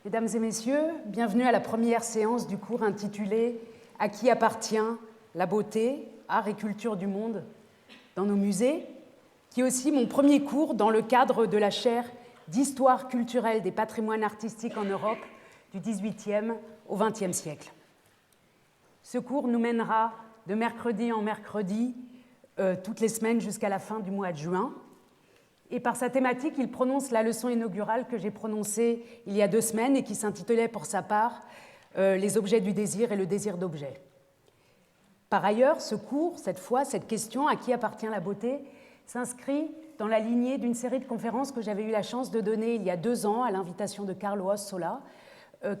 Mesdames et messieurs, bienvenue à la première séance du cours intitulé « À qui appartient la beauté, art et culture du monde dans nos musées ?» qui est aussi mon premier cours dans le cadre de la chaire d'histoire culturelle des patrimoines artistiques en Europe du XVIIIe au XXe siècle. Ce cours nous mènera de mercredi en mercredi toutes les semaines jusqu'à la fin du mois de juin. Et par sa thématique, il prononce la leçon inaugurale que j'ai prononcée il y a 2 semaines et qui s'intitulait pour sa part « Les objets du désir et le désir d'objets ». Par ailleurs, ce cours, cette fois, cette question « À qui appartient la beauté ?» s'inscrit dans la lignée d'une série de conférences que j'avais eu la chance de donner il y a 2 ans à l'invitation de Carlo Ossola,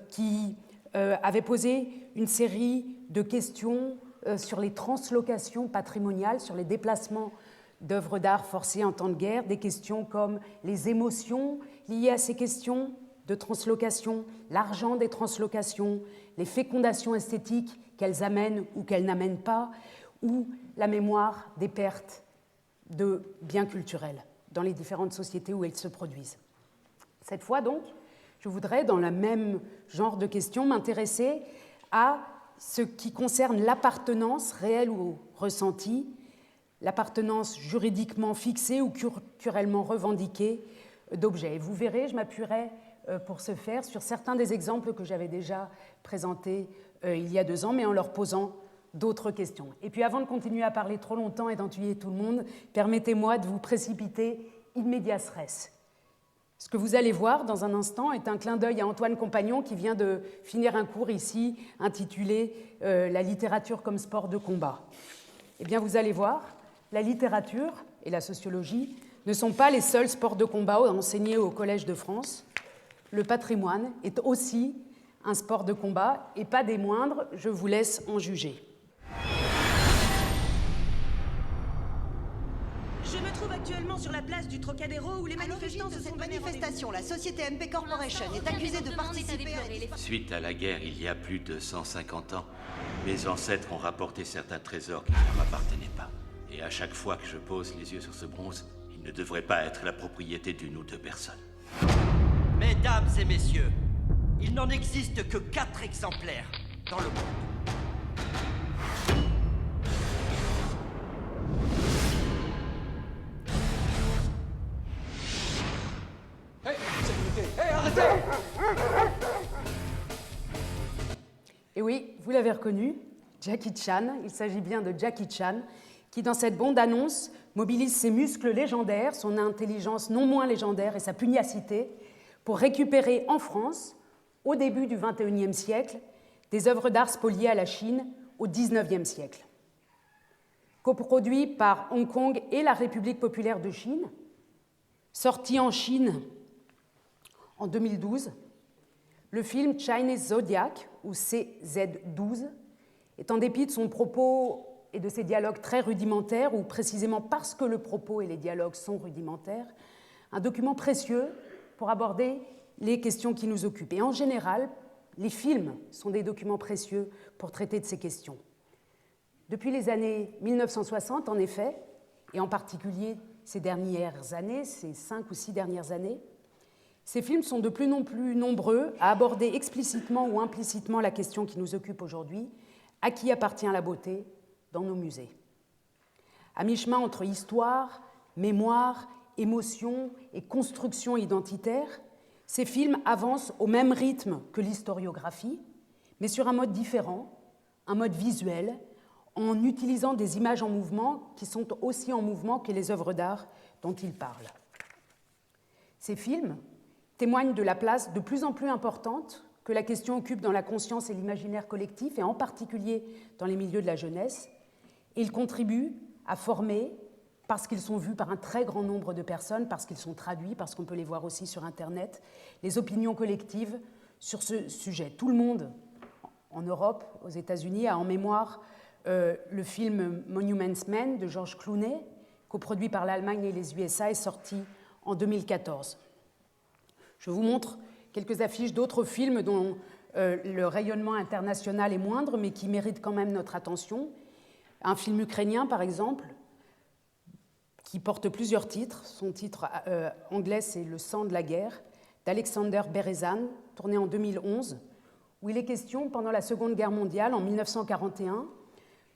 qui avait posé une série de questions sur les translocations patrimoniales, sur les déplacements d'œuvres d'art forcées en temps de guerre, des questions comme les émotions liées à ces questions de translocation, l'argent des translocations, les fécondations esthétiques qu'elles amènent ou qu'elles n'amènent pas, ou la mémoire des pertes de biens culturels dans les différentes sociétés où elles se produisent. Cette fois donc, je voudrais, dans le même genre de questions, m'intéresser à ce qui concerne l'appartenance réelle ou ressentie, l'appartenance juridiquement fixée ou culturellement revendiquée d'objets. Vous verrez, je m'appuierai pour ce faire sur certains des exemples que j'avais déjà présentés il y a 2 ans, mais en leur posant d'autres questions. Et puis avant de continuer à parler trop longtemps et d'entuyer tout le monde, permettez-moi de vous précipiter in medias res. Ce que vous allez voir dans un instant est un clin d'œil à Antoine Compagnon qui vient de finir un cours ici intitulé « La littérature comme sport de combat ». Eh bien, vous allez voir, la littérature et la sociologie ne sont pas les seuls sports de combat enseignés au Collège de France. Le patrimoine est aussi un sport de combat, et pas des moindres, je vous laisse en juger. Je me trouve actuellement sur la place du Trocadéro où les manifestants se sont manifestation, la société MP Corporation est accusée de participer à... Suite à la guerre, il y a plus de 150 ans, mes ancêtres ont rapporté certains trésors qui ne leur appartenaient pas. Et à chaque fois que je pose les yeux sur ce bronze, il ne devrait pas être la propriété d'une ou 2 personnes. Mesdames et messieurs, il n'en existe que 4 exemplaires dans le monde. Hey, sécurité! Hey, arrêtez! Et oui, vous l'avez reconnu, Jackie Chan, il s'agit bien de Jackie Chan, qui dans cette bande-annonce mobilise ses muscles légendaires, son intelligence non moins légendaire et sa pugnacité pour récupérer en France, au début du XXIe siècle, des œuvres d'art spoliées à la Chine au XIXe siècle. Coproduit par Hong Kong et la République populaire de Chine, sorti en Chine en 2012, le film Chinese Zodiac, ou CZ12, est en dépit de son propos et de ses dialogues très rudimentaires, ou précisément parce que le propos et les dialogues sont rudimentaires, un document précieux pour aborder les questions qui nous occupent. Et en général, les films sont des documents précieux pour traiter de ces questions. Depuis les années 1960, en effet, et en particulier ces dernières années, ces 5 ou 6 dernières années, ces films sont de plus en plus nombreux à aborder explicitement ou implicitement la question qui nous occupe aujourd'hui, à qui appartient la beauté dans nos musées. À mi-chemin entre histoire, mémoire, émotion et construction identitaire, ces films avancent au même rythme que l'historiographie, mais sur un mode différent, un mode visuel, en utilisant des images en mouvement qui sont aussi en mouvement que les œuvres d'art dont ils parlent. Ces films témoignent de la place de plus en plus importante que la question occupe dans la conscience et l'imaginaire collectif, et en particulier dans les milieux de la jeunesse, et ils contribuent à former, parce qu'ils sont vus par un très grand nombre de personnes, parce qu'ils sont traduits, parce qu'on peut les voir aussi sur Internet, les opinions collectives sur ce sujet. Tout le monde, en Europe, aux États-Unis, a en mémoire le film Monuments Men de George Clooney, coproduit par l'Allemagne et les USA, et sorti en 2014. Je vous montre quelques affiches d'autres films dont le rayonnement international est moindre, mais qui méritent quand même notre attention. Un film ukrainien, par exemple, qui porte plusieurs titres. Son titre anglais, c'est « Le sang de la guerre », d'Alexander Berezan, tourné en 2011, où il est question, pendant la Seconde Guerre mondiale, en 1941,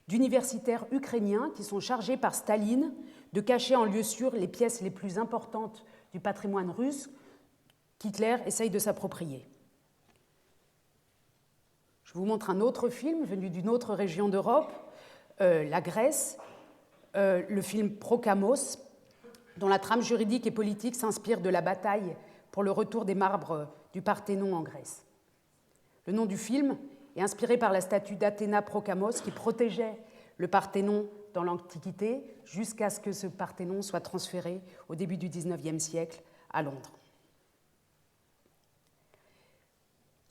d'universitaires ukrainiens qui sont chargés par Staline de cacher en lieu sûr les pièces les plus importantes du patrimoine russe qu'Hitler essaye de s'approprier. Je vous montre un autre film venu d'une autre région d'Europe, la Grèce, le film Prokamos, dont la trame juridique et politique s'inspire de la bataille pour le retour des marbres du Parthénon en Grèce. Le nom du film est inspiré par la statue d'Athéna Prokamos qui protégeait le Parthénon dans l'Antiquité jusqu'à ce que ce Parthénon soit transféré au début du XIXe siècle à Londres.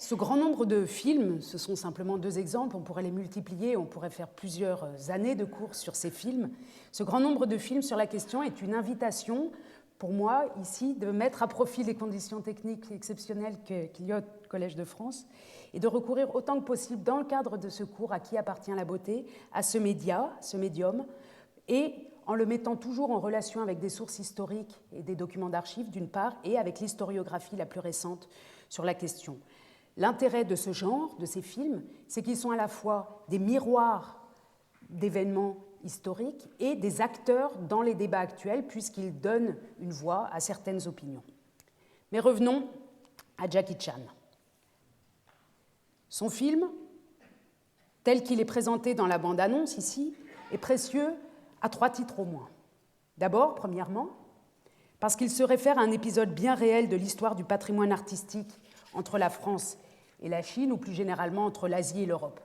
Ce grand nombre de films, ce sont simplement 2 exemples, on pourrait les multiplier, on pourrait faire plusieurs années de cours sur ces films. Ce grand nombre de films sur la question est une invitation, pour moi, ici, de mettre à profit les conditions techniques exceptionnelles qu'il y a au Collège de France et de recourir autant que possible, dans le cadre de ce cours à qui appartient la beauté, à ce média, ce médium, et en le mettant toujours en relation avec des sources historiques et des documents d'archives, d'une part, et avec l'historiographie la plus récente sur la question. L'intérêt de ce genre, de ces films, c'est qu'ils sont à la fois des miroirs d'événements historiques et des acteurs dans les débats actuels, puisqu'ils donnent une voix à certaines opinions. Mais revenons à Jackie Chan. Son film, tel qu'il est présenté dans la bande-annonce ici, est précieux à 3 titres au moins. D'abord, premièrement, parce qu'il se réfère à un épisode bien réel de l'histoire du patrimoine artistique entre la France et la Chine, ou plus généralement entre l'Asie et l'Europe.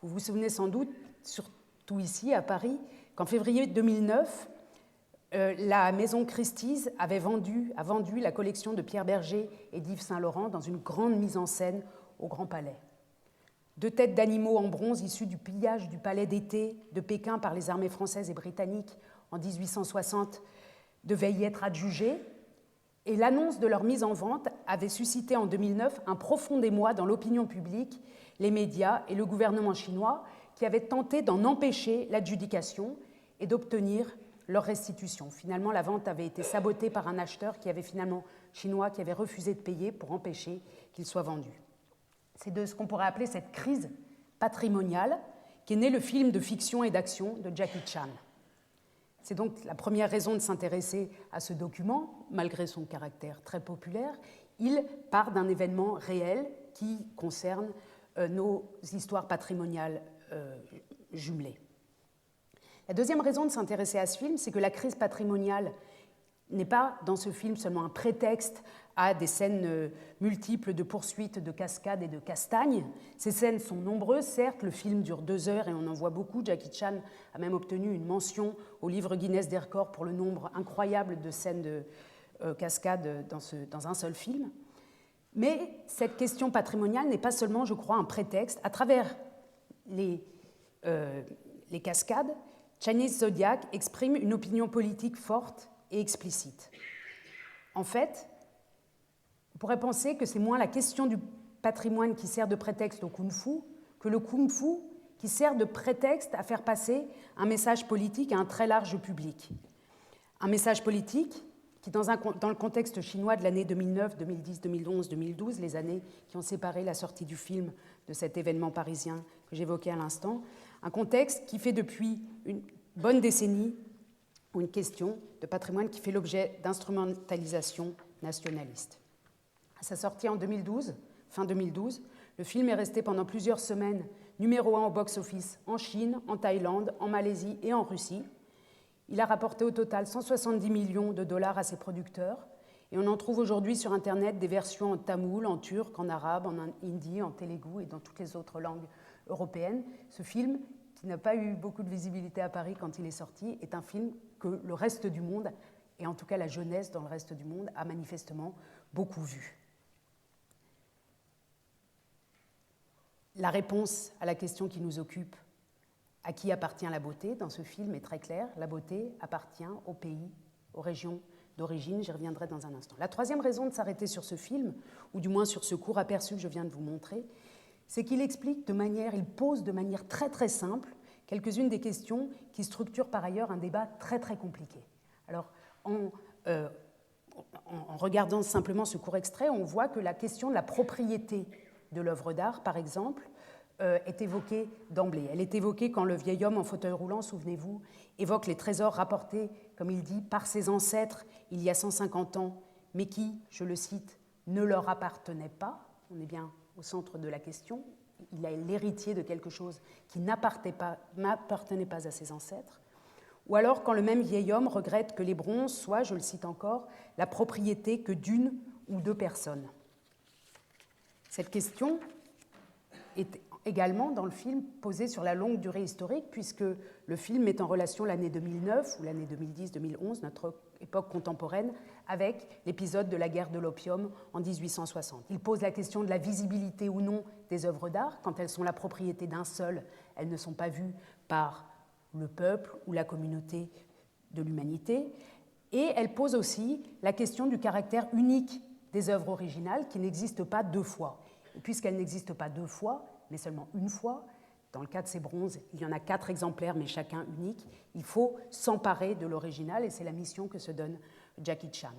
Vous vous souvenez sans doute, surtout ici à Paris, qu'en février 2009, la maison Christie's a vendu la collection de Pierre Berger et d'Yves Saint-Laurent dans une grande mise en scène au Grand Palais. 2 têtes d'animaux en bronze issues du pillage du palais d'été de Pékin par les armées françaises et britanniques en 1860 devaient y être adjugées, et l'annonce de leur mise en vente avait suscité en 2009 un profond émoi dans l'opinion publique, les médias et le gouvernement chinois qui avaient tenté d'en empêcher l'adjudication et d'obtenir leur restitution. Finalement, la vente avait été sabotée par un acheteur chinois qui avait refusé de payer pour empêcher qu'il soit vendu. C'est de ce qu'on pourrait appeler cette crise patrimoniale qu'est né le film de fiction et d'action de Jackie Chan. C'est donc la première raison de s'intéresser à ce document, malgré son caractère très populaire. Il part d'un événement réel qui concerne nos histoires patrimoniales jumelées. La deuxième raison de s'intéresser à ce film, c'est que la crise patrimoniale n'est pas dans ce film seulement un prétexte à des scènes multiples de poursuites, de cascades et de castagnes. Ces scènes sont nombreuses, certes, le film dure 2 heures et on en voit beaucoup. Jackie Chan a même obtenu une mention au livre Guinness des records pour le nombre incroyable de scènes de cascades dans un seul film. Mais cette question patrimoniale n'est pas seulement, je crois, un prétexte. À travers les cascades, Chinese Zodiac exprime une opinion politique forte et explicite. En fait, on pourrait penser que c'est moins la question du patrimoine qui sert de prétexte au kung-fu que le kung-fu qui sert de prétexte à faire passer un message politique à un très large public. Un message politique qui, dans le contexte chinois de l'année 2009, 2010, 2011, 2012, les années qui ont séparé la sortie du film de cet événement parisien que j'évoquais à l'instant, un contexte qui fait depuis une bonne décennie une question de patrimoine qui fait l'objet d'instrumentalisation nationaliste. À sa sortie en 2012, fin 2012, le film est resté pendant plusieurs semaines numéro 1 au box-office en Chine, en Thaïlande, en Malaisie et en Russie. Il a rapporté au total 170 millions de dollars à ses producteurs et on en trouve aujourd'hui sur Internet des versions en tamoul, en turc, en arabe, en hindi, en télougou et dans toutes les autres langues européennes. Ce film, qui n'a pas eu beaucoup de visibilité à Paris quand il est sorti, est un film que le reste du monde, et en tout cas la jeunesse dans le reste du monde, a manifestement beaucoup vu. La réponse à la question qui nous occupe, à qui appartient la beauté, dans ce film est très claire. La beauté appartient au pays, aux régions d'origine, j'y reviendrai dans un instant. La troisième raison de s'arrêter sur ce film, ou du moins sur ce court aperçu que je viens de vous montrer, c'est qu'il il pose de manière très très simple quelques-unes des questions qui structurent par ailleurs un débat très très compliqué. Alors, en en regardant simplement ce court extrait, on voit que la question de la propriété de l'œuvre d'art, par exemple, est évoquée d'emblée. Elle est évoquée quand le vieil homme en fauteuil roulant, souvenez-vous, évoque les trésors rapportés, comme il dit, par ses ancêtres il y a 150 ans, mais qui, je le cite, ne leur appartenaient pas. On est bien au centre de la question. Il est l'héritier de quelque chose qui n'appartenait pas à ses ancêtres. Ou alors quand le même vieil homme regrette que les bronzes soient, je le cite encore, la propriété que d'une ou deux personnes. Cette question est également dans le film posée sur la longue durée historique, puisque le film met en relation l'année 2009 ou l'année 2010-2011, notre époque contemporaine, avec l'épisode de la guerre de l'opium en 1860. Il pose la question de la visibilité ou non des œuvres d'art. Quand elles sont la propriété d'un seul, elles ne sont pas vues par le peuple ou la communauté de l'humanité. Et elle pose aussi la question du caractère unique des œuvres originales qui n'existent pas deux fois. Et puisqu'elles n'existent pas deux fois, mais seulement une fois, dans le cas de ces bronzes, il y en a 4 exemplaires, mais chacun unique, il faut s'emparer de l'original, et c'est la mission que se donne Jackie Chan.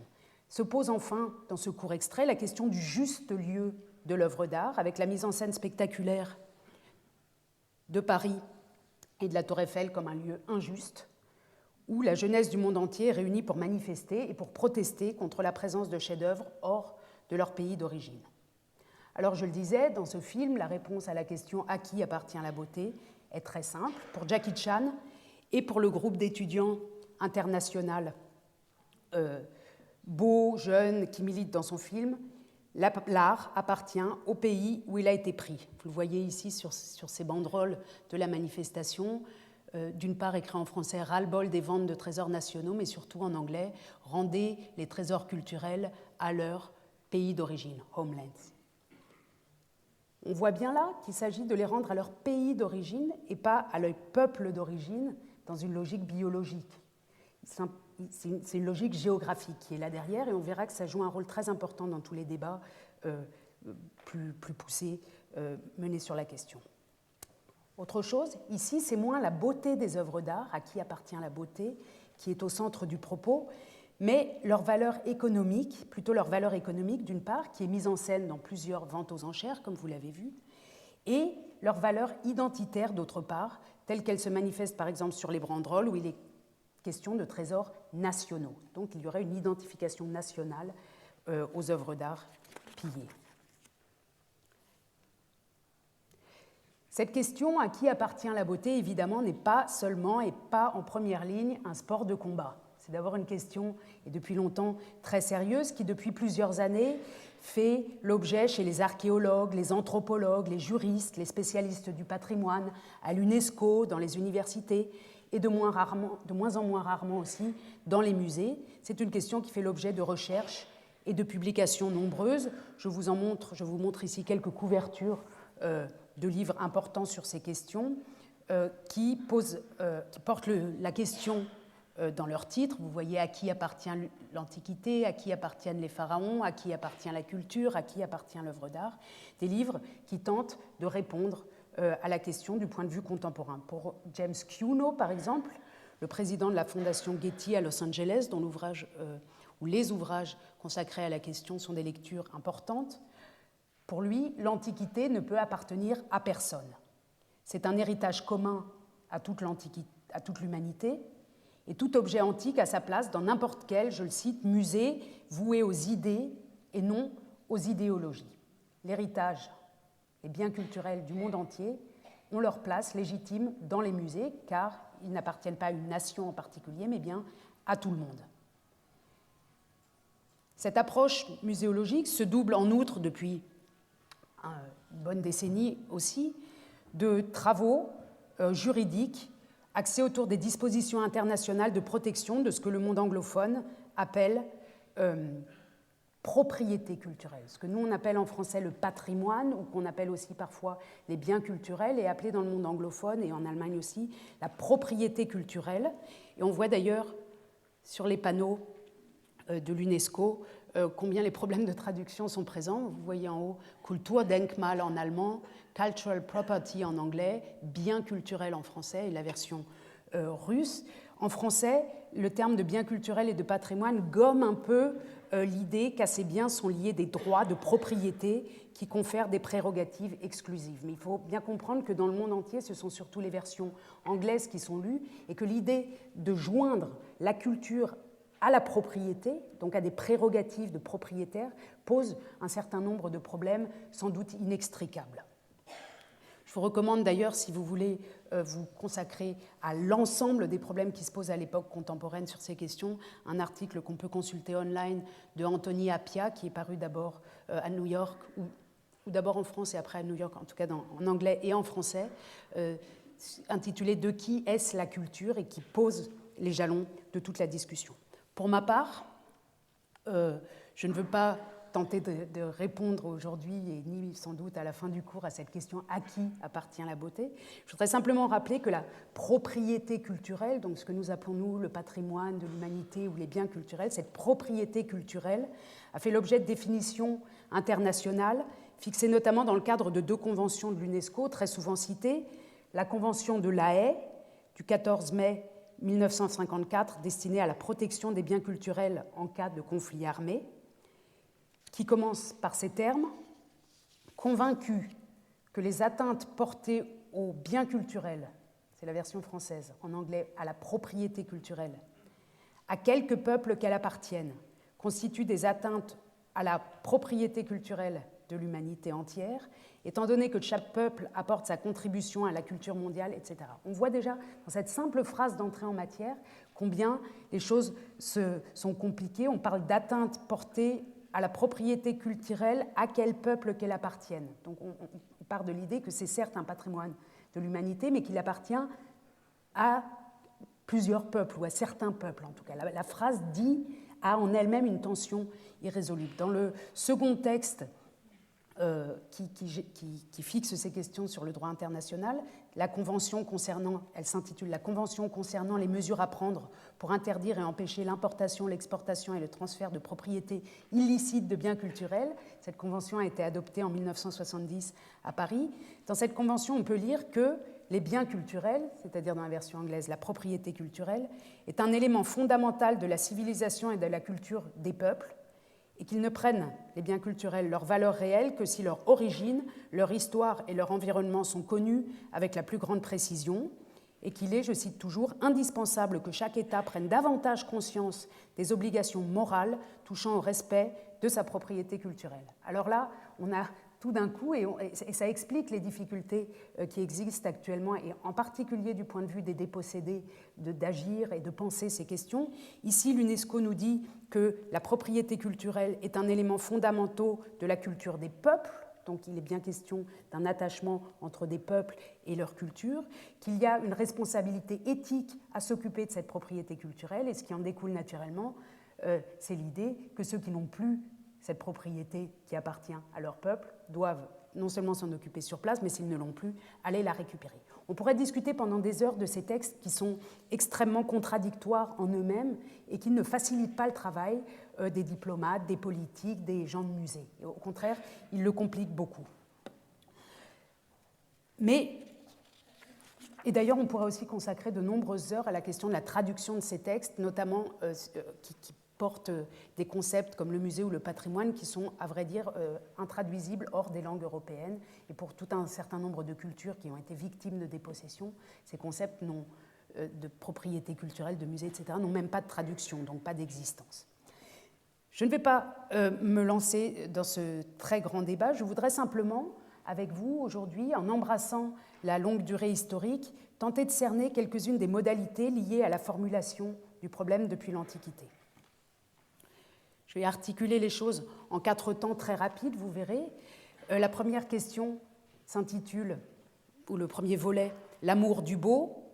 Se pose enfin, dans ce court extrait, la question du juste lieu de l'œuvre d'art, avec la mise en scène spectaculaire de Paris et de la Tour Eiffel comme un lieu injuste, où la jeunesse du monde entier est réunie pour manifester et pour protester contre la présence de chefs-d'œuvre hors de leur pays d'origine. Alors je le disais, dans ce film, la réponse à la question « à qui appartient la beauté ?» est très simple. Pour Jackie Chan et pour le groupe d'étudiants international beau, jeune, qui milite dans son film, l'art appartient au pays où il a été pris. Vous le voyez ici sur ces banderoles de la manifestation, d'une part écrit en français « ras-le-bol des ventes de trésors nationaux », mais surtout en anglais « rendez les trésors culturels à leur pays d'origine, homelands ». On voit bien là qu'il s'agit de les rendre à leur pays d'origine et pas à leur peuple d'origine dans une logique biologique. C'est une logique géographique qui est là derrière et on verra que ça joue un rôle très important dans tous les débats plus poussés menés sur la question. Autre chose, ici, c'est moins la beauté des œuvres d'art, à qui appartient la beauté, qui est au centre du propos, mais leur valeur économique, plutôt leur valeur économique d'une part, qui est mise en scène dans plusieurs ventes aux enchères, comme vous l'avez vu, et leur valeur identitaire d'autre part, telle qu'elle se manifeste par exemple sur les banderoles, où il est question de trésors nationaux. Donc il y aurait une identification nationale aux œuvres d'art pillées. Cette question, à qui appartient la beauté, évidemment, n'est pas seulement et pas en première ligne un sport de combat. C'est d'abord une question, et depuis longtemps, très sérieuse, qui depuis plusieurs années fait l'objet chez les archéologues, les anthropologues, les juristes, les spécialistes du patrimoine, à l'UNESCO, dans les universités, et de moins en moins rarement aussi dans les musées. C'est une question qui fait l'objet de recherches et de publications nombreuses. Je vous montre ici quelques couvertures de livres importants sur ces questions qui portent la question dans leur titre. Vous voyez à qui appartient l'Antiquité, à qui appartiennent les pharaons, à qui appartient la culture, à qui appartient l'œuvre d'art. Des livres qui tentent de répondre à la question du point de vue contemporain. Pour James Cuno, par exemple, le président de la Fondation Getty à Los Angeles, dont où les ouvrages consacrés à la question sont des lectures importantes, pour lui, l'Antiquité ne peut appartenir à personne. C'est un héritage commun à toute l'humanité, et tout objet antique a sa place dans n'importe quel, je le cite, musée voué aux idées et non aux idéologies. L'héritage, les biens culturels du monde entier ont leur place légitime dans les musées, car ils n'appartiennent pas à une nation en particulier, mais bien à tout le monde. Cette approche muséologique se double en outre depuis une bonne décennie aussi de travaux juridiques axés autour des dispositions internationales de protection de ce que le monde anglophone appelle propriété culturelle, ce que nous on appelle en français le patrimoine, ou qu'on appelle aussi parfois les biens culturels, et appelé dans le monde anglophone et en Allemagne aussi la propriété culturelle. Et on voit d'ailleurs sur les panneaux de l'UNESCO combien les problèmes de traduction sont présents. Vous voyez en haut Kulturdenkmal en allemand, Cultural Property en anglais, bien culturel en français et la version russe. En français, le terme de bien culturel et de patrimoine gomme un peu l'idée qu'à ces biens sont liés des droits de propriété qui confèrent des prérogatives exclusives. Mais il faut bien comprendre que dans le monde entier, ce sont surtout les versions anglaises qui sont lues et que l'idée de joindre la culture à la propriété, donc à des prérogatives de propriétaire, pose un certain nombre de problèmes sans doute inextricables. Je vous recommande d'ailleurs, si vous voulez vous consacrer à l'ensemble des problèmes qui se posent à l'époque contemporaine sur ces questions, un article qu'on peut consulter online de Anthony Appia, qui est paru d'abord à New York, ou d'abord en France et après à New York, en tout cas en anglais et en français, intitulé « De qui est-ce la culture ?» et qui pose les jalons de toute la discussion. Pour ma part, je ne veux pas tenter de répondre aujourd'hui, et ni sans doute à la fin du cours, à cette question « à qui appartient la beauté ?» Je voudrais simplement rappeler que la propriété culturelle, donc ce que nous appelons nous le patrimoine de l'humanité ou les biens culturels, cette propriété culturelle a fait l'objet de définitions internationales fixées notamment dans le cadre de 2 conventions de l'UNESCO, très souvent citées, la Convention de La Haye du 14 mai 1954, destinée à la protection des biens culturels en cas de conflit armé, qui commence par ces termes « Convaincu que les atteintes portées aux biens culturels, c'est la version française, en anglais, à la propriété culturelle, à quelque peuple qu'elle appartienne, constituent des atteintes à la propriété culturelle de l'humanité entière, étant donné que chaque peuple apporte sa contribution à la culture mondiale, etc. » On voit déjà dans cette simple phrase d'entrée en matière combien les choses sont compliquées. On parle d'atteintes portées à la propriété culturelle, à quel peuple qu'elle appartienne. Donc on part de l'idée que c'est certes un patrimoine de l'humanité, mais qu'il appartient à plusieurs peuples, ou à certains peuples en tout cas. La phrase dit a en elle-même une tension irrésoluble. Dans le second texte qui fixe ces questions sur le droit international, la convention elle s'intitule « La Convention concernant les mesures à prendre pour interdire et empêcher l'importation, l'exportation et le transfert de propriété illicite de biens culturels ». Cette convention a été adoptée en 1970 à Paris. Dans cette convention, on peut lire que les biens culturels, c'est-à-dire dans la version anglaise, la propriété culturelle, est un élément fondamental de la civilisation et de la culture des peuples, et qu'ils ne prennent, les biens culturels, leur valeur réelle que si leur origine, leur histoire et leur environnement sont connus avec la plus grande précision, et qu'il est, je cite toujours, indispensable que chaque État prenne davantage conscience des obligations morales touchant au respect de sa propriété culturelle. Alors là, on a tout d'un coup, et ça explique les difficultés qui existent actuellement, et en particulier du point de vue des dépossédés, d'agir et de penser ces questions. Ici, l'UNESCO nous dit que la propriété culturelle est un élément fondamental de la culture des peuples, donc il est bien question d'un attachement entre des peuples et leur culture, qu'il y a une responsabilité éthique à s'occuper de cette propriété culturelle, et ce qui en découle naturellement, c'est l'idée que ceux qui n'ont plus cette propriété qui appartient à leur peuple doivent non seulement s'en occuper sur place, mais s'ils ne l'ont plus, aller la récupérer. On pourrait discuter pendant des heures de ces textes qui sont extrêmement contradictoires en eux-mêmes et qui ne facilitent pas le travail des diplomates, des politiques, des gens de musée. Et au contraire, ils le compliquent beaucoup. Et d'ailleurs, on pourrait aussi consacrer de nombreuses heures à la question de la traduction de ces textes, notamment qui portent des concepts comme le musée ou le patrimoine qui sont, à vrai dire, intraduisibles hors des langues européennes. Et pour tout un certain nombre de cultures qui ont été victimes de dépossession, ces concepts de propriété culturelle, de musée, etc., n'ont même pas de traduction, donc pas d'existence. Je ne vais pas me lancer dans ce très grand débat. Je voudrais simplement, avec vous, aujourd'hui, en embrassant la longue durée historique, tenter de cerner quelques-unes des modalités liées à la formulation du problème depuis l'Antiquité. Je vais articuler les choses en 4 temps très rapides, vous verrez. La première question s'intitule, ou le premier volet, « L'amour du beau ».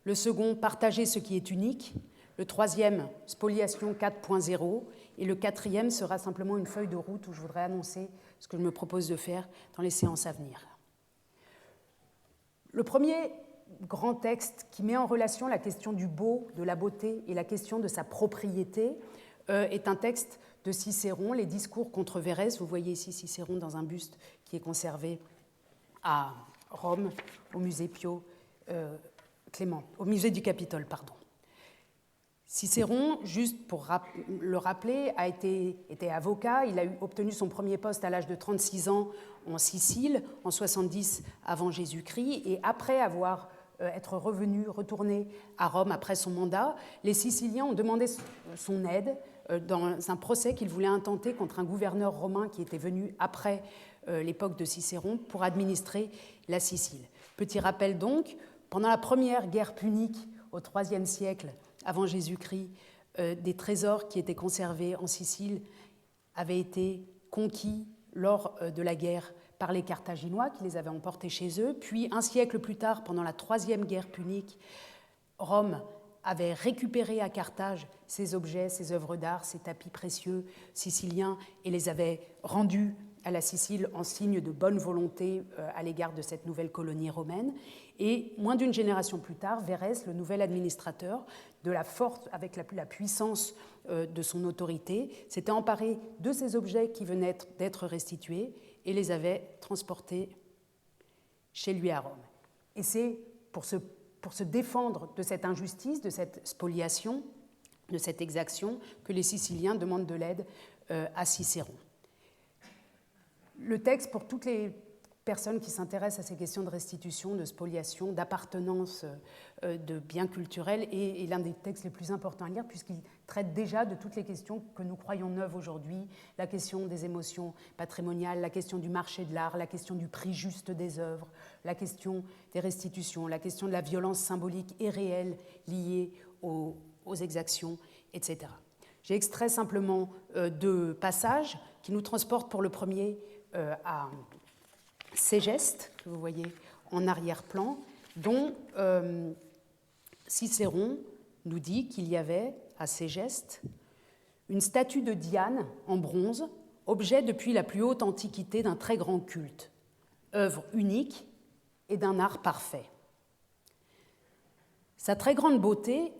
Le second, « Partager ce qui est unique ». Le troisième, « Spoliation 4.0 ». Et le quatrième sera simplement une feuille de route où je voudrais annoncer ce que je me propose de faire dans les séances à venir. Le premier grand texte qui met en relation la question du beau, de la beauté et la question de sa propriété est un texte de Cicéron, les Discours contre Vérès. Vous voyez ici Cicéron dans un buste qui est conservé à Rome, au musée Pio Clément, au musée du Capitole, pardon. Cicéron, juste pour le rappeler, était avocat. Il a obtenu son premier poste à l'âge de 36 ans en Sicile, en 70 avant Jésus-Christ. Et après être retourné à Rome après son mandat, les Siciliens ont demandé son aide dans un procès qu'ils voulaient intenter contre un gouverneur romain qui était venu après l'époque de Cicéron pour administrer la Sicile. Petit rappel donc, pendant la première guerre punique au IIIe siècle avant Jésus-Christ, des trésors qui étaient conservés en Sicile avaient été conquis lors de la guerre par les Carthaginois qui les avaient emportés chez eux. Puis, un siècle plus tard, pendant la troisième guerre punique, Rome avait récupéré à Carthage ces objets, ces œuvres d'art, ces tapis précieux siciliens et les avait rendus à la Sicile en signe de bonne volonté à l'égard de cette nouvelle colonie romaine. Et moins d'une génération plus tard, Verrès, le nouvel administrateur, de la force, avec la puissance de son autorité, s'était emparé de ces objets qui venaient d'être restitués et les avait transportés chez lui à Rome. Et c'est pour se défendre de cette injustice, de cette spoliation, de cette exaction, que les Siciliens demandent de l'aide à Cicéron. Le texte, pour toutes les personnes qui s'intéressent à ces questions de restitution, de spoliation, d'appartenance de biens culturels, est l'un des textes les plus importants à lire puisqu'il traite déjà de toutes les questions que nous croyons neuves aujourd'hui, la question des émotions patrimoniales, la question du marché de l'art, la question du prix juste des œuvres, la question des restitutions, la question de la violence symbolique et réelle liée aux exactions, etc. J'ai extrait simplement deux passages qui nous transportent pour le premier à Ségeste, que vous voyez en arrière-plan, dont Cicéron nous dit qu'il y avait à Ségeste une statue de Diane en bronze, objet depuis la plus haute antiquité d'un très grand culte, œuvre unique et d'un art parfait. Sa très grande beauté,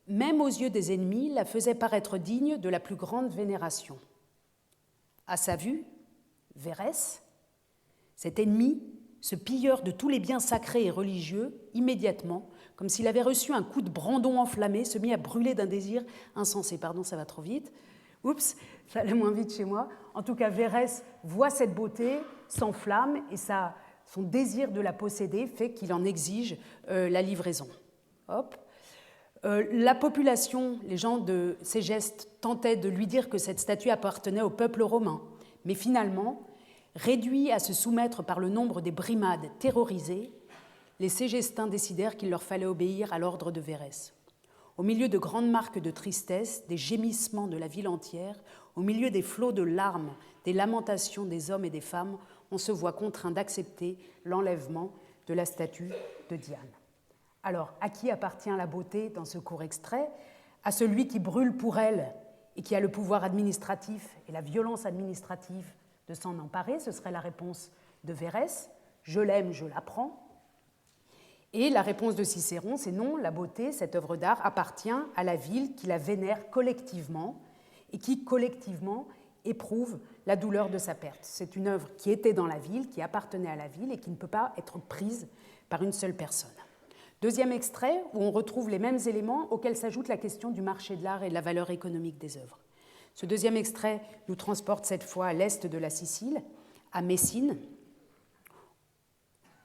même aux yeux des ennemis, la faisait paraître digne de la plus grande vénération. À sa vue, Verrès, cet ennemi, ce pilleur de tous les biens sacrés et religieux, immédiatement, comme s'il avait reçu un coup de brandon enflammé, se mit à brûler d'un désir insensé. Pardon, ça va trop vite. Oups, ça allait moins vite chez moi. En tout cas, Verrès voit cette beauté, s'enflamme, et son désir de la posséder fait qu'il en exige la livraison. Hop. La population, les gens de Ségeste, tentaient de lui dire que cette statue appartenait au peuple romain. Mais finalement, réduits à se soumettre par le nombre des brimades terrorisées, les Ségestins décidèrent qu'il leur fallait obéir à l'ordre de Verrès. Au milieu de grandes marques de tristesse, des gémissements de la ville entière, au milieu des flots de larmes, des lamentations des hommes et des femmes, on se voit contraint d'accepter l'enlèvement de la statue de Diane. Alors, à qui appartient la beauté dans ce court extrait ? À celui qui brûle pour elle et qui a le pouvoir administratif et la violence administrative de s'en emparer, ce serait la réponse de Verrès. Je l'aime, je la prends. Et la réponse de Cicéron, c'est non, la beauté, cette œuvre d'art, appartient à la ville qui la vénère collectivement et qui collectivement éprouve la douleur de sa perte. C'est une œuvre qui était dans la ville, qui appartenait à la ville et qui ne peut pas être prise par une seule personne. Deuxième extrait, où on retrouve les mêmes éléments auxquels s'ajoute la question du marché de l'art et de la valeur économique des œuvres. Ce deuxième extrait nous transporte cette fois à l'est de la Sicile, à Messine,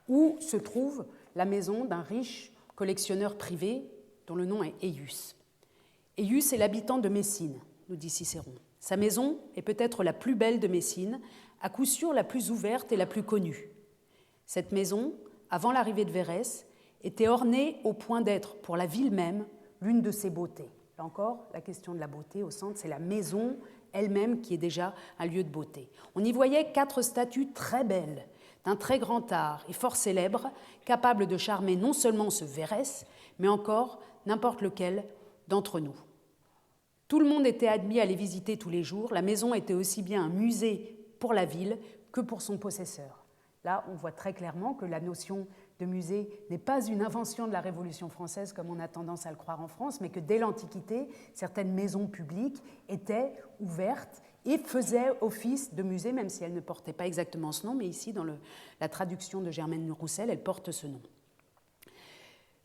où se trouve la maison d'un riche collectionneur privé dont le nom est Eius. Eius est l'habitant de Messine, nous dit Cicéron. Sa maison est peut-être la plus belle de Messine, à coup sûr la plus ouverte et la plus connue. Cette maison, avant l'arrivée de Verrès, était ornée au point d'être, pour la ville même, l'une de ses beautés. Là encore, la question de la beauté au centre, c'est la maison elle-même qui est déjà un lieu de beauté. On y voyait 4 statues très belles, d'un très grand art et fort célèbres, capables de charmer non seulement ce Verrès, mais encore n'importe lequel d'entre nous. Tout le monde était admis à les visiter tous les jours. La maison était aussi bien un musée pour la ville que pour son possesseur. Là, on voit très clairement que la notion de musée n'est pas une invention de la Révolution française comme on a tendance à le croire en France, mais que dès l'Antiquité, certaines maisons publiques étaient ouvertes et faisaient office de musée, même si elles ne portaient pas exactement ce nom, mais ici, dans la traduction de Germaine Roussel, elle porte ce nom.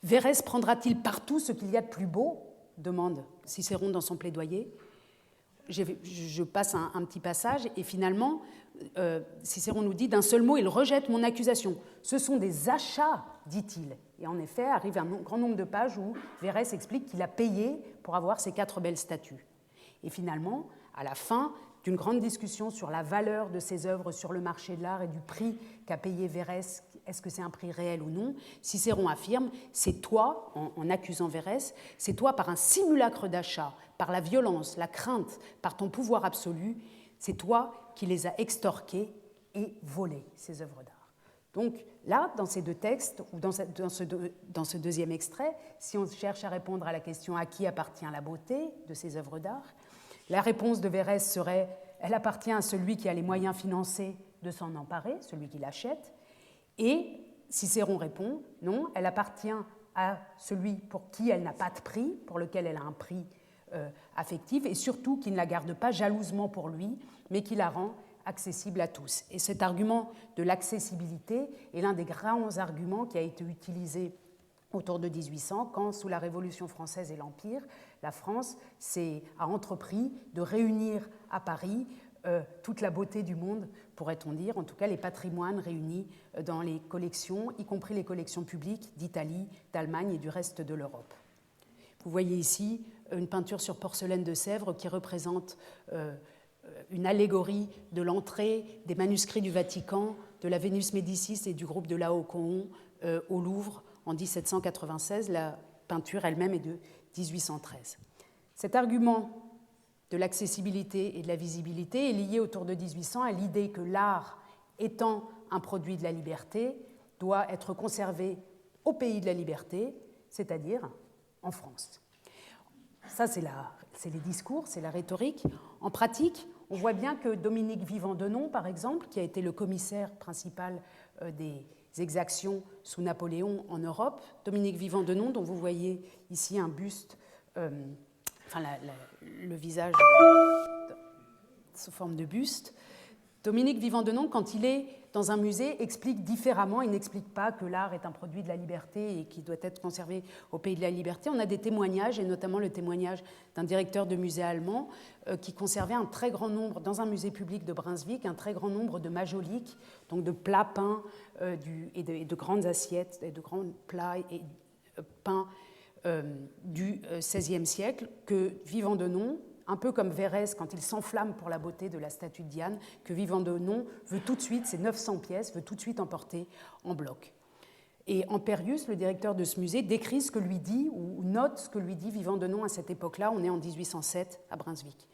Verrès prendra-t-il partout ce qu'il y a de plus beau ? demande Cicéron dans son plaidoyer. Je passe un petit passage et finalement, Cicéron nous dit « D'un seul mot, il rejette mon accusation. Ce sont des achats, dit-il. » Et en effet, arrive un grand nombre de pages où Verrès explique qu'il a payé pour avoir ces 4 belles statues. Et finalement, à la fin d'une grande discussion sur la valeur de ces œuvres sur le marché de l'art et du prix qu'a payé Verrès, est-ce que c'est un prix réel ou non, Cicéron affirme « C'est toi, en accusant Verrès, c'est toi par un simulacre d'achat, par la violence, la crainte, par ton pouvoir absolu, c'est toi qui les as extorqués et volés, ces œuvres d'art. » Donc là, dans ces 2 textes, ou dans ce deuxième extrait, si on cherche à répondre à la question « À qui appartient la beauté de ces œuvres d'art ?», la réponse de Verrès serait « Elle appartient à celui qui a les moyens financiers de s'en emparer, celui qui l'achète. » Et Cicéron répond « Non, elle appartient à celui pour qui elle n'a pas de prix, pour lequel elle a un prix affectif, et surtout qui ne la garde pas jalousement pour lui, mais qui la rend accessible à tous. » Et cet argument de l'accessibilité est l'un des grands arguments qui a été utilisé autour de 1800, quand, sous la Révolution française et l'Empire, la France a entrepris de réunir à Paris toute la beauté du monde, pourrait-on dire, en tout cas les patrimoines réunis dans les collections, y compris les collections publiques d'Italie, d'Allemagne et du reste de l'Europe. Vous voyez ici une peinture sur porcelaine de Sèvres qui représente une allégorie de l'entrée des manuscrits du Vatican, de la Vénus Médicis et du groupe de Laocoon au Louvre en 1796. La peinture elle-même est de 1813. Cet argument de l'accessibilité et de la visibilité est lié autour de 1800 à l'idée que l'art, étant un produit de la liberté, doit être conservé au pays de la liberté, c'est-à-dire en France. Ça, c'est les discours, c'est la rhétorique. En pratique, on voit bien que Dominique Vivant-Denon, par exemple, qui a été le commissaire principal des exactions sous Napoléon en Europe, Dominique Vivant-Denon, dont vous voyez ici un buste, le visage sous forme de buste. Dominique Vivant-Denon, quand il est dans un musée, explique différemment. Il n'explique pas que l'art est un produit de la liberté et qui doit être conservé au pays de la liberté. On a des témoignages, et notamment le témoignage d'un directeur de musée allemand qui conservait un très grand nombre, dans un musée public de Brunswick, un très grand nombre de majoliques, donc de plats peints et de grandes assiettes, et de grands plats et peints du XVIe siècle, que Vivant-Denon, un peu comme Verrès quand il s'enflamme pour la beauté de la statue de Diane, que Vivant-Denon veut tout de suite, ces 900 pièces, veut tout de suite emporter en bloc. Et Ampérius, le directeur de ce musée, décrit ce que lui dit, ou note ce que lui dit Vivant-Denon à cette époque-là, on est en 1807 à Brunswick.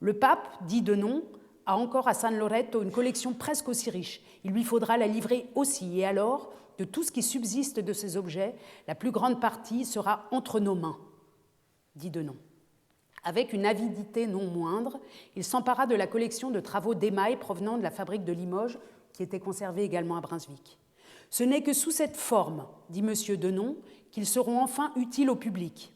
Le pape, dit Denon, a encore à San Loreto une collection presque aussi riche. Il lui faudra la livrer aussi, et alors, de tout ce qui subsiste de ces objets, la plus grande partie sera entre nos mains, dit Denon. Avec une avidité non moindre, il s'empara de la collection de travaux d'émail provenant de la fabrique de Limoges, qui était conservée également à Brunswick. Ce n'est que sous cette forme, dit M. Denon, qu'ils seront enfin utiles au public.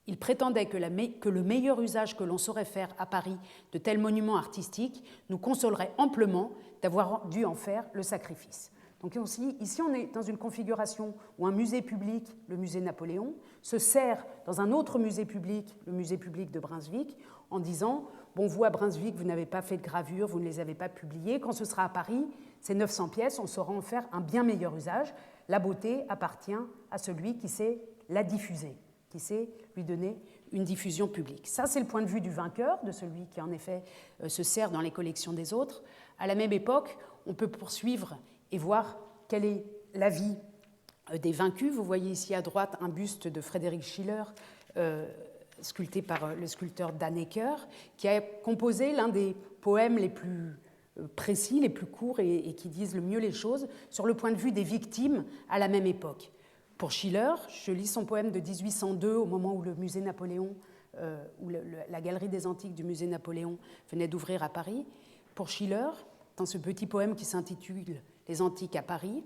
Il prétendait que le meilleur usage que l'on saurait faire à Paris de tels monuments artistiques nous consolerait amplement d'avoir dû en faire le sacrifice. Donc ici, on est dans une configuration où un musée public, le musée Napoléon, se sert dans un autre musée public, le musée public de Brunswick, en disant « Bon, vous, à Brunswick, vous n'avez pas fait de gravures, vous ne les avez pas publiées. Quand ce sera à Paris, ces 900 pièces, on saura en faire un bien meilleur usage. La beauté appartient à celui qui sait la diffuser, qui sait lui donner une diffusion publique. » Ça, c'est le point de vue du vainqueur, de celui qui, en effet, se sert dans les collections des autres. À la même époque, on peut poursuivre et voir quel est l'avis des vaincus. Vous voyez ici à droite un buste de Frédéric Schiller, sculpté par le sculpteur Dannecker, qui a composé l'un des poèmes les plus précis, les plus courts et qui disent le mieux les choses sur le point de vue des victimes à la même époque. Pour Schiller, je lis son poème de 1802 au moment où le musée Napoléon, où la galerie des antiques du musée Napoléon venait d'ouvrir à Paris. Pour Schiller, dans ce petit poème qui s'intitule « Les antiques à Paris »,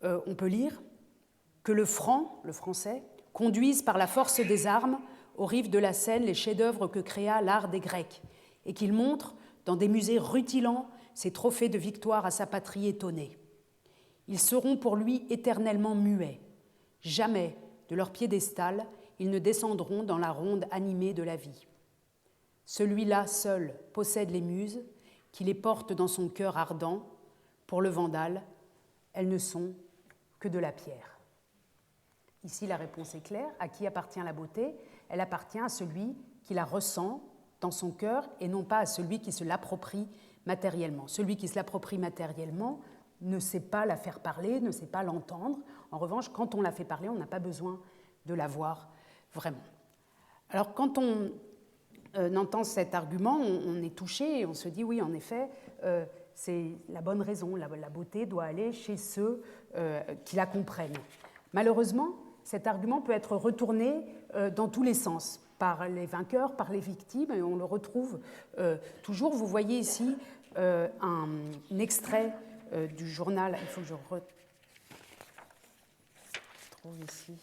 on peut lire que le franc, le français, conduise par la force des armes aux rives de la Seine les chefs-d'œuvre que créa l'art des Grecs et qu'il montre dans des musées rutilants ses trophées de victoire à sa patrie étonnée. Ils seront pour lui éternellement muets. Jamais, de leur piédestal, ils ne descendront dans la ronde animée de la vie. Celui-là seul possède les muses, qui les porte dans son cœur ardent. Pour le Vandale, elles ne sont que de la pierre. Ici, la réponse est claire. À qui appartient la beauté? Elle appartient à celui qui la ressent dans son cœur et non pas à celui qui se l'approprie matériellement. Celui qui se l'approprie matériellement ne sait pas la faire parler, ne sait pas l'entendre. En revanche, quand on la fait parler, on n'a pas besoin de la voir vraiment. Alors, quand on entend cet argument, on est touché et on se dit, oui, en effet, c'est la bonne raison. La beauté doit aller chez ceux qui la comprennent. Malheureusement, cet argument peut être retourné dans tous les sens, par les vainqueurs, par les victimes, et on le retrouve toujours. Vous voyez ici un extrait du journal, il faut que je retrouve ici,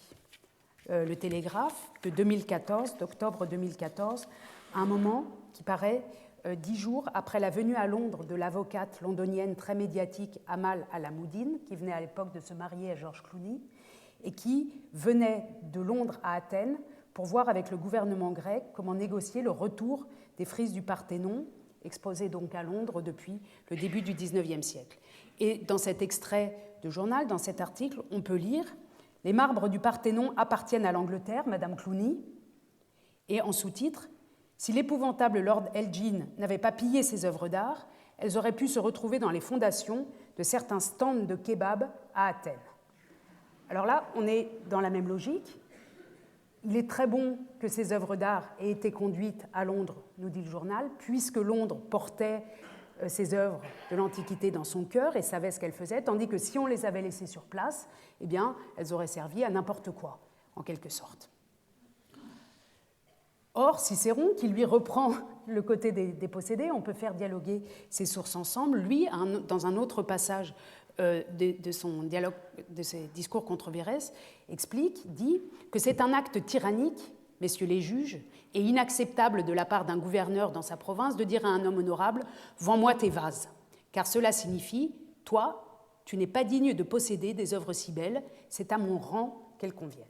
le Télégraphe de 2014, d'octobre 2014, un moment qui paraît 10 jours après la venue à Londres de l'avocate londonienne très médiatique Amal Alamoudine, qui venait à l'époque de se marier à George Clooney, et qui venait de Londres à Athènes pour voir avec le gouvernement grec comment négocier le retour des frises du Parthénon, exposées donc à Londres depuis le début du XIXe siècle. Et dans cet extrait de journal, dans cet article, on peut lire « Les marbres du Parthénon appartiennent à l'Angleterre, Madame Clooney », et en sous-titre « Si l'épouvantable Lord Elgin n'avait pas pillé ces œuvres d'art, elles auraient pu se retrouver dans les fondations de certains stands de kebab à Athènes. » Alors là, on est dans la même logique. Il est très bon que ces œuvres d'art aient été conduites à Londres, nous dit le journal, puisque Londres portait ces œuvres de l'Antiquité dans son cœur et savait ce qu'elles faisaient, tandis que si on les avait laissées sur place, eh bien, elles auraient servi à n'importe quoi, en quelque sorte. Or, Cicéron, qui lui reprend le côté des possédés, on peut faire dialoguer ces sources ensemble, lui, dans un autre passage de son dialogue, de ses discours contre Vérès, dit que c'est un acte tyrannique, messieurs les juges, et inacceptable de la part d'un gouverneur dans sa province de dire à un homme honorable « Vends-moi tes vases », car cela signifie « Toi, tu n'es pas digne de posséder des œuvres si belles, c'est à mon rang qu'elles conviennent ».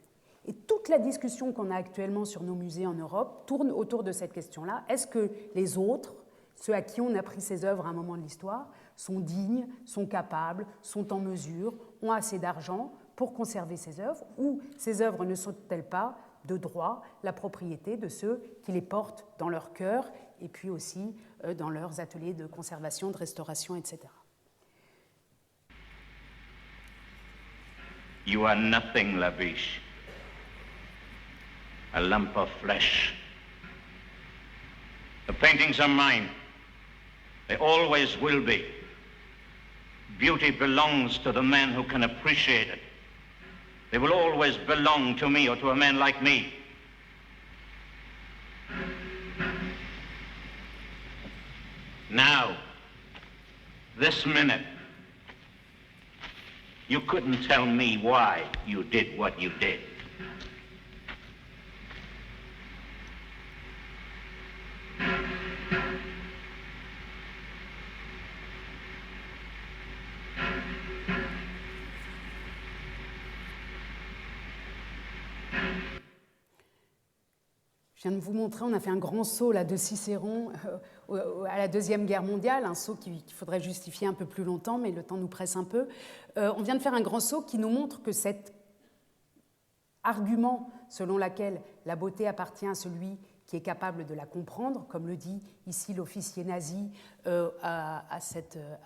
Et toute la discussion qu'on a actuellement sur nos musées en Europe tourne autour de cette question-là. Est-ce que les autres, ceux à qui on a pris ces œuvres à un moment de l'histoire, sont dignes, sont capables, sont en mesure, ont assez d'argent pour conserver ces œuvres, ou ces œuvres ne sont-elles pas de droit la propriété de ceux qui les portent dans leur cœur et puis aussi dans leurs ateliers de conservation, de restauration, etc. You are nothing, Labiche. A lump of flesh. The paintings are mine. They always will be. Beauty belongs to the man who can appreciate it. They will always belong to me or to a man like me. Now, this minute, you couldn't tell me why you did what you did. Je viens de vous montrer, on a fait un grand saut là, de Cicéron à la Deuxième Guerre mondiale, un saut qu'il faudrait justifier un peu plus longtemps, mais le temps nous presse un peu. On vient de faire un grand saut qui nous montre que cet argument selon lequel la beauté appartient à celui qui est capable de la comprendre, comme le dit ici l'officier nazi à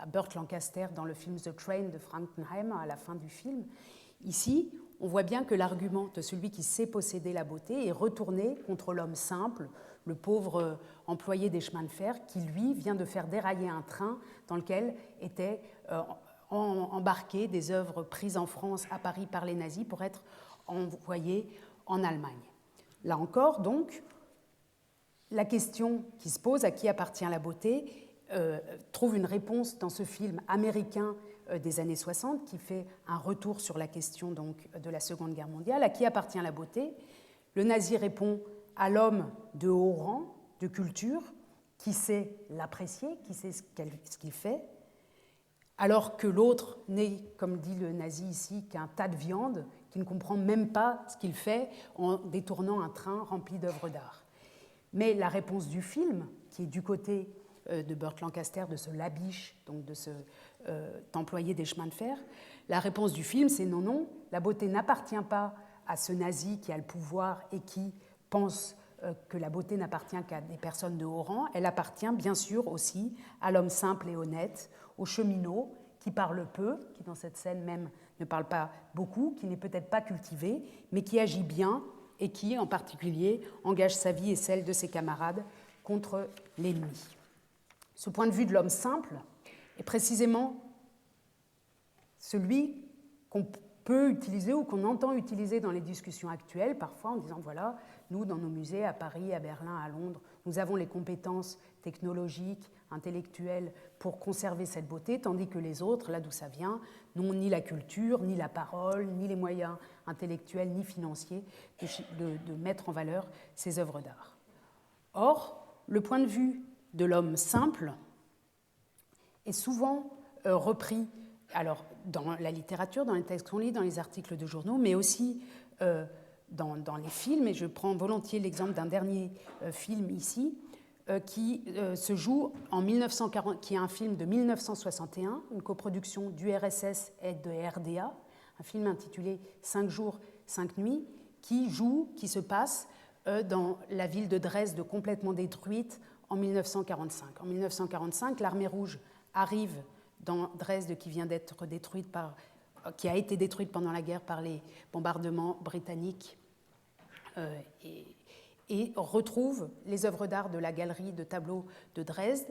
Burt Lancaster dans le film The Train de Frankenheim, à la fin du film. Ici, on voit bien que l'argument de celui qui sait posséder la beauté est retourné contre l'homme simple, le pauvre employé des chemins de fer, qui, lui, vient de faire dérailler un train dans lequel étaient embarquées des œuvres prises en France, à Paris, par les nazis, pour être envoyées en Allemagne. Là encore, donc, la question qui se pose, à qui appartient la beauté, trouve une réponse dans ce film américain des années 60, qui fait un retour sur la question donc, de la Seconde Guerre mondiale. À qui appartient la beauté? Le nazi répond à l'homme de haut rang, de culture, qui sait l'apprécier, qui sait ce qu'il fait, alors que l'autre n'est, comme dit le nazi ici, qu'un tas de viande qui ne comprend même pas ce qu'il fait en détournant un train rempli d'œuvres d'art. Mais la réponse du film, qui est du côté de Burt Lancaster, de ce Labiche, donc de cet employé des chemins de fer, la réponse du film, c'est non, non, la beauté n'appartient pas à ce nazi qui a le pouvoir et qui pense que la beauté n'appartient qu'à des personnes de haut rang, elle appartient bien sûr aussi à l'homme simple et honnête, au cheminot qui parle peu, qui dans cette scène même ne parle pas beaucoup, qui n'est peut-être pas cultivé, mais qui agit bien et qui, en particulier, engage sa vie et celle de ses camarades contre l'ennemi. Ce point de vue de l'homme simple est précisément celui qu'on peut utiliser ou qu'on entend utiliser dans les discussions actuelles, parfois en disant, voilà, nous, dans nos musées, à Paris, à Berlin, à Londres, nous avons les compétences technologiques, intellectuelles pour conserver cette beauté, tandis que les autres, là d'où ça vient, n'ont ni la culture, ni la parole, ni les moyens intellectuels, ni financiers de mettre en valeur ces œuvres d'art. Or, le point de vue de l'homme simple est souvent repris, alors dans la littérature, dans les textes qu'on lit, dans les articles de journaux, mais aussi dans les films, et je prends volontiers l'exemple d'un dernier film ici, qui se joue en 1940, qui est un film de 1961, une coproduction du RSS et de RDA, un film intitulé 5 jours, 5 nuits, qui se passe dans la ville de Dresde complètement détruite en 1945. En 1945, l'armée rouge arrive dans Dresde qui vient d'être détruite qui a été détruite pendant la guerre par les bombardements britanniques et retrouve les œuvres d'art de la galerie de tableaux de Dresde.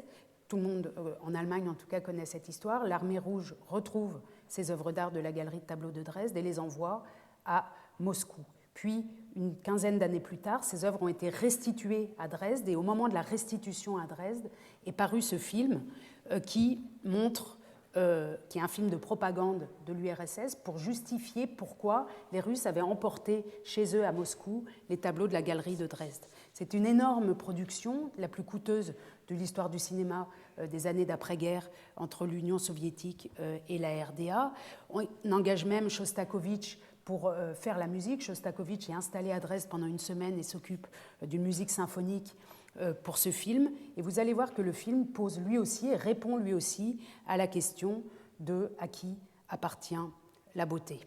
Tout le monde, en Allemagne en tout cas, connaît cette histoire. L'armée rouge retrouve ces œuvres d'art de la galerie de tableaux de Dresde et les envoie à Moscou. Puis, une quinzaine d'années plus tard, ces œuvres ont été restituées à Dresde et au moment de la restitution à Dresde est paru ce film qui est un film de propagande de l'URSS pour justifier pourquoi les Russes avaient emporté chez eux à Moscou les tableaux de la galerie de Dresde. C'est une énorme production, la plus coûteuse de l'histoire du cinéma des années d'après-guerre entre l'Union soviétique et la RDA. On engage même Shostakovich pour faire la musique. Shostakovich est installé à Dresde pendant une semaine et s'occupe d'une musique symphonique pour ce film. Et vous allez voir que le film pose lui aussi et répond lui aussi à la question de à qui appartient la beauté.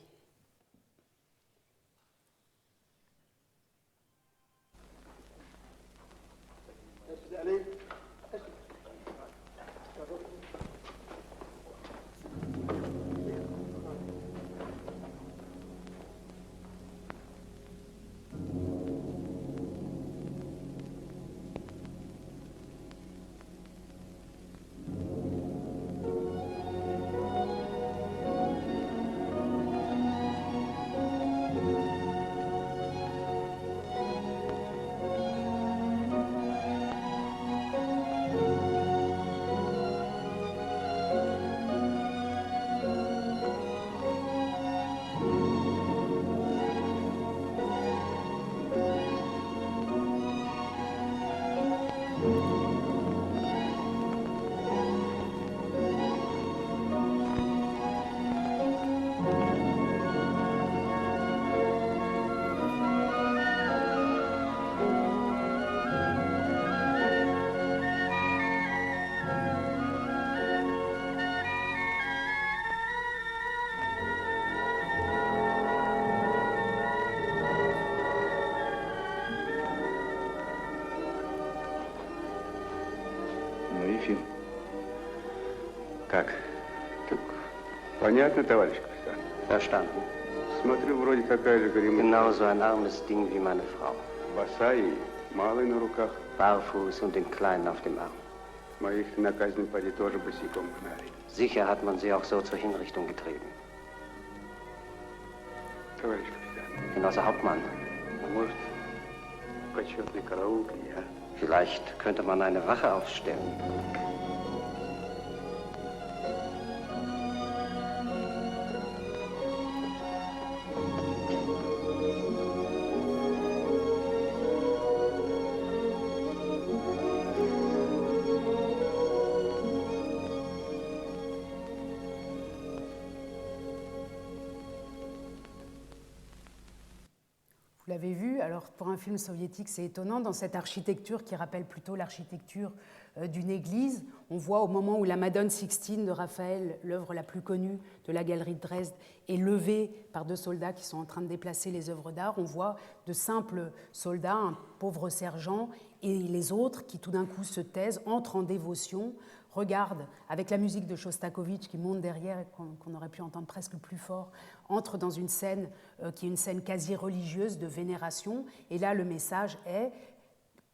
Как? Так, понятно, товарищ капитан? Verstanden. Смотрю, вроде такая же горемыка. Genauso ein armes Ding wie meine Frau. Босая и малый на руках. Barfuß und den Kleinen auf dem Arm. Моих на казнь поди тоже босиком гнали. Sicher hat man sie auch so zur Hinrichtung getrieben. Товарищ капитан. Genosse Hauptmann. А может, почетный караул для меня? Vielleicht könnte man eine Wache aufstellen. Vous l'avez vu, alors pour un film soviétique, c'est étonnant, dans cette architecture qui rappelle plutôt l'architecture d'une église, on voit au moment où la Madone Sixtine de Raphaël, l'œuvre la plus connue de la galerie de Dresde, est levée par 2 soldats qui sont en train de déplacer les œuvres d'art, on voit de simples soldats, un pauvre sergent, et les autres qui tout d'un coup se taisent, entrent en dévotion, regardent avec la musique de Shostakovich qui monte derrière et qu'on aurait pu entendre presque plus fort, entrent dans une scène qui est une scène quasi religieuse de vénération. Et là, le message est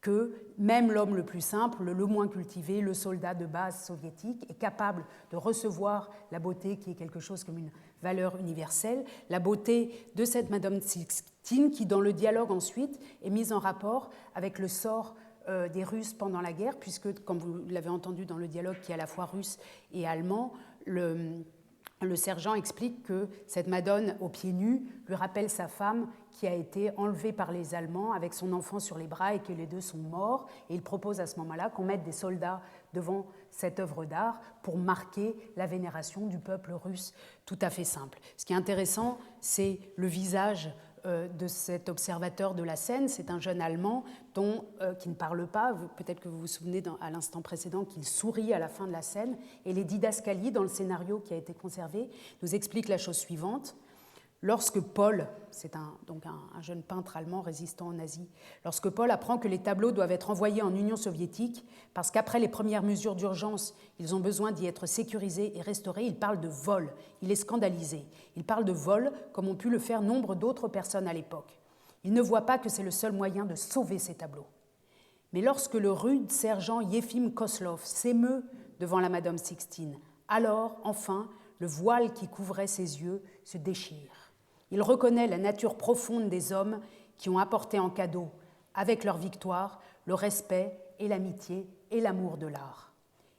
que même l'homme le plus simple, le moins cultivé, le soldat de base soviétique, est capable de recevoir la beauté qui est quelque chose comme une valeur universelle, la beauté de cette Madame Sixtine qui, dans le dialogue ensuite, est mise en rapport avec le sort des Russes pendant la guerre, puisque, comme vous l'avez entendu dans le dialogue qui est à la fois russe et allemand, le sergent explique que cette Madone aux pieds nus lui rappelle sa femme qui a été enlevée par les Allemands avec son enfant sur les bras et que les deux sont morts. Et il propose à ce moment-là qu'on mette des soldats devant cette œuvre d'art pour marquer la vénération du peuple russe, tout à fait simple. Ce qui est intéressant, c'est le visage de cet observateur de la scène. C'est un jeune Allemand qui ne parle pas. Peut-être que vous vous souvenez à l'instant précédent qu'il sourit à la fin de la scène. Et les didascalies dans le scénario qui a été conservé nous expliquent la chose suivante. Lorsque Paul, c'est donc un jeune peintre allemand résistant en Asie, lorsque Paul apprend que les tableaux doivent être envoyés en Union soviétique, parce qu'après les premières mesures d'urgence, ils ont besoin d'y être sécurisés et restaurés, il parle de vol. Il est scandalisé. Il parle de vol comme ont pu le faire nombre d'autres personnes à l'époque. Il ne voit pas que c'est le seul moyen de sauver ces tableaux. Mais lorsque le rude sergent Yefim Koslov s'émeut devant la Madame Sixtine, alors, enfin, le voile qui couvrait ses yeux se déchire. Il reconnaît la nature profonde des hommes qui ont apporté en cadeau, avec leur victoire, le respect et l'amitié et l'amour de l'art.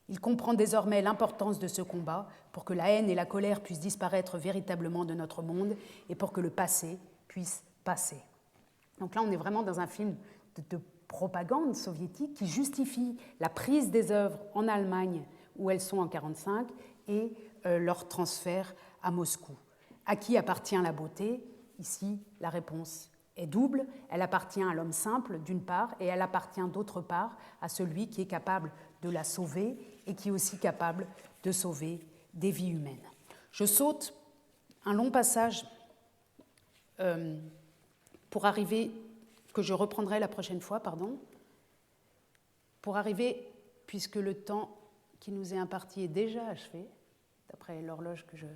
Il comprend désormais l'importance de ce combat pour que la haine et la colère puissent disparaître véritablement de notre monde et pour que le passé puisse passer. Donc là, on est vraiment dans un film de propagande soviétique qui justifie la prise des œuvres en Allemagne où elles sont en 1945 et leur transfert à Moscou. À qui appartient la beauté? Ici, la réponse est double. Elle appartient à l'homme simple, d'une part, et elle appartient, d'autre part, à celui qui est capable de la sauver et qui est aussi capable de sauver des vies humaines. Je saute un long passage pour arriver, que je reprendrai la prochaine fois, pour arriver, puisque le temps qui nous est imparti est déjà achevé, d'après l'horloge que j'ai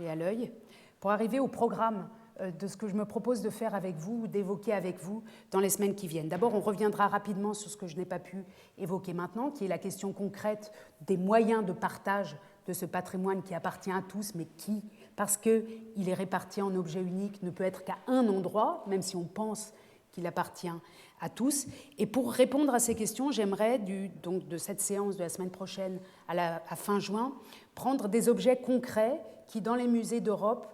à l'œil, pour arriver au programme de ce que je me propose de faire avec vous, ou d'évoquer avec vous dans les semaines qui viennent. D'abord, on reviendra rapidement sur ce que je n'ai pas pu évoquer maintenant, qui est la question concrète des moyens de partage de ce patrimoine qui appartient à tous, mais qui, parce qu'il est réparti en objet unique, ne peut être qu'à un endroit, même si on pense qu'il appartient à tous. Et pour répondre à ces questions, j'aimerais, donc de cette séance de la semaine prochaine à fin juin, prendre des objets concrets qui, dans les musées d'Europe,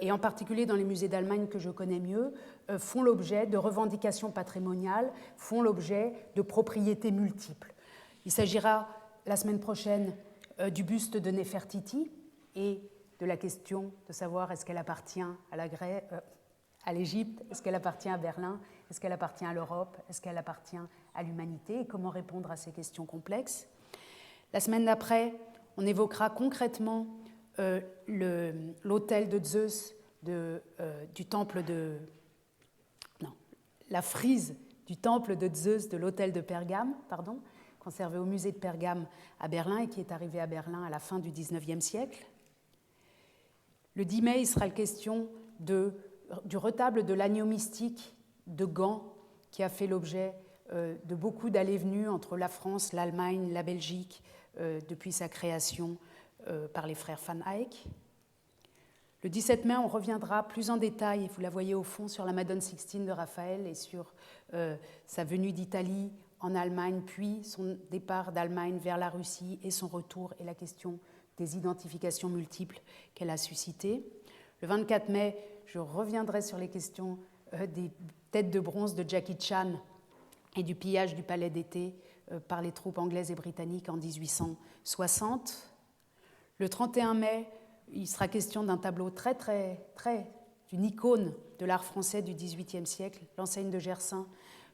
et en particulier dans les musées d'Allemagne que je connais mieux, font l'objet de revendications patrimoniales, font l'objet de propriétés multiples. Il s'agira la semaine prochaine du buste de Néfertiti et de la question de savoir est-ce qu'elle appartient à l'Égypte, est-ce qu'elle appartient à Berlin, est-ce qu'elle appartient à l'Europe, est-ce qu'elle appartient à l'humanité, et comment répondre à ces questions complexes. La semaine d'après, on évoquera concrètement l'autel de Zeus du temple de... Non, la frise du temple de Zeus de l'autel de Pergame, conservé au musée de Pergame à Berlin et qui est arrivé à Berlin à la fin du XIXe siècle. Le 10 mai, il sera question du retable de l'agneau mystique de Gand, qui a fait l'objet de beaucoup d'allées-venues entre la France, l'Allemagne, la Belgique, depuis sa création par les frères Van Eyck. Le 17 mai, on reviendra plus en détail, vous la voyez au fond, sur la Madone Sixtine de Raphaël et sur sa venue d'Italie en Allemagne, puis son départ d'Allemagne vers la Russie et son retour et la question des identifications multiples qu'elle a suscitées. Le 24 mai, je reviendrai sur les questions des têtes de bronze de Jackie Chan et du pillage du palais d'été par les troupes anglaises et britanniques en 1860. Le 31 mai, il sera question d'un tableau d'une icône de l'art français du XVIIIe siècle, l'enseigne de Gersaint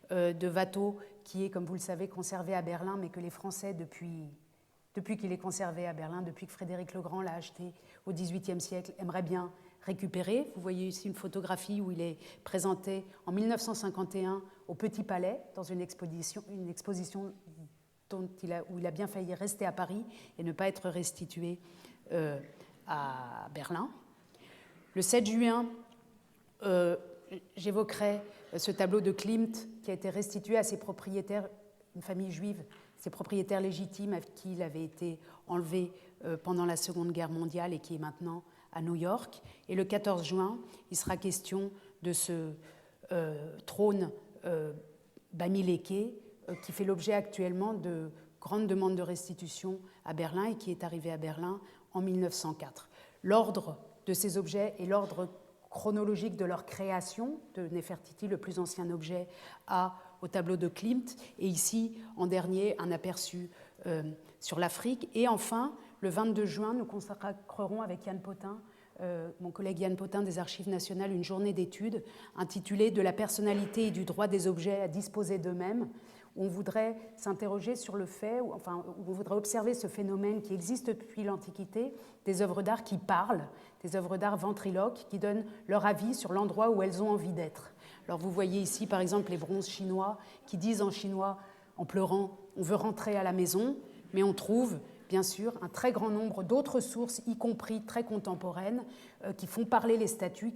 de Watteau, qui est, comme vous le savez, conservée à Berlin, mais que les Français, depuis qu'il est conservé à Berlin, depuis que Frédéric le Grand l'a acheté au XVIIIe siècle, aimeraient bien récupérer. Vous voyez ici une photographie où il est présenté en 1951 au Petit Palais, dans une exposition où il a bien failli rester à Paris et ne pas être restitué à Berlin. Le 7 juin, j'évoquerai ce tableau de Klimt qui a été restitué à ses propriétaires, une famille juive, ses propriétaires légitimes à qui il avait été enlevé pendant la Seconde Guerre mondiale et qui est maintenant à New York. Et le 14 juin, il sera question de ce trône Bamileke qui fait l'objet actuellement de grandes demandes de restitution à Berlin et qui est arrivé à Berlin en 1904. L'ordre de ces objets et l'ordre chronologique de leur création, de Néfertiti, le plus ancien objet, au tableau de Klimt, et ici, en dernier, un aperçu sur l'Afrique. Et enfin, le 22 juin, nous consacrerons avec Yann Potin, mon collègue Yann Potin des Archives nationales, une journée d'études intitulée « De la personnalité et du droit des objets à disposer d'eux-mêmes », où on voudrait s'interroger sur le fait, où on voudrait observer ce phénomène qui existe depuis l'Antiquité, des œuvres d'art qui parlent, des œuvres d'art ventriloques qui donnent leur avis sur l'endroit où elles ont envie d'être. Alors vous voyez ici par exemple les bronzes chinois qui disent en chinois, en pleurant, on veut rentrer à la maison, mais on trouve bien sûr un très grand nombre d'autres sources, y compris très contemporaines, qui font parler les statues,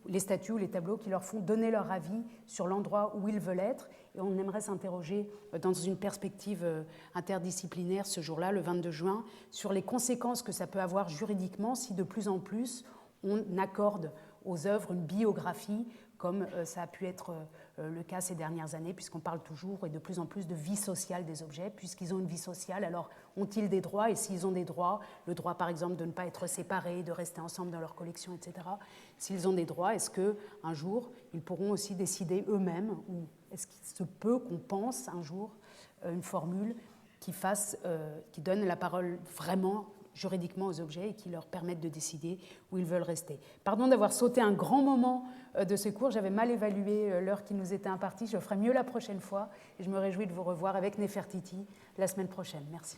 les statues ou les tableaux qui leur font donner leur avis sur l'endroit où ils veulent être. Et on aimerait s'interroger dans une perspective interdisciplinaire ce jour-là, le 22 juin, sur les conséquences que ça peut avoir juridiquement si de plus en plus on accorde aux œuvres une biographie, comme ça a pu être le cas ces dernières années, puisqu'on parle toujours et de plus en plus de vie sociale des objets. Puisqu'ils ont une vie sociale, alors ont-ils des droits? Et s'ils ont des droits, le droit par exemple de ne pas être séparés, de rester ensemble dans leur collection, etc. S'ils ont des droits, est-ce qu'un jour, ils pourront aussi décider eux-mêmes, ou est-ce qu'il se peut qu'on pense un jour une formule qui donne la parole vraiment juridiquement aux objets et qui leur permettent de décider où ils veulent rester. Pardon d'avoir sauté un grand moment de ce cours, j'avais mal évalué l'heure qui nous était impartie, je ferai mieux la prochaine fois et je me réjouis de vous revoir avec Néfertiti la semaine prochaine. Merci.